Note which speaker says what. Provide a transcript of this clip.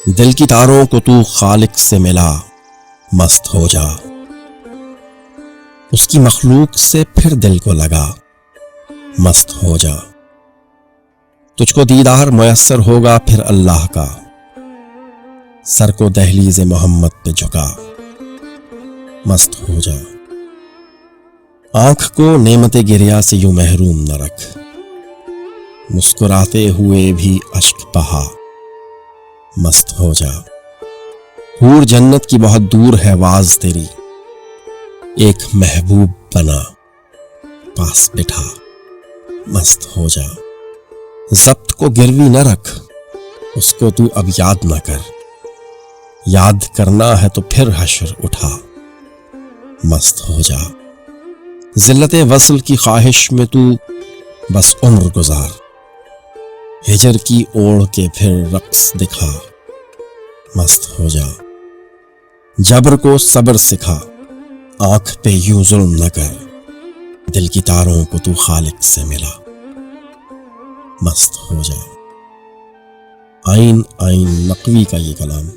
Speaker 1: دل کی تاروں کو تو خالق سے ملا، مست ہو جا، اس کی مخلوق سے پھر دل کو لگا، مست ہو جا، تجھ کو دیدار میسر ہوگا پھر اللہ کا، سر کو دہلیز محمد پہ جھکا، مست ہو جا، آنکھ کو نعمت گریا سے یوں محروم نہ رکھ، مسکراتے ہوئے بھی اشک بہا، مست ہو جا، حور جنت کی بہت دور ہے واز تیری، ایک محبوب بنا پاس بٹھا، مست ہو جا، ضبط کو گروی نہ رکھ، اس کو تو اب یاد نہ کر، یاد کرنا ہے تو پھر حشر اٹھا، مست ہو جا، ذلت وصل کی خواہش میں تو بس عمر گزار، ہجر کی اوڑھ کے پھر رقص دکھا، مست ہو جا، جبر کو صبر سکھا، آنکھ پہ یوں ظلم نہ کر، دل کی تاروں کو تو خالق سے ملا، مست ہو جا۔ آئین نقوی کا یہ کلام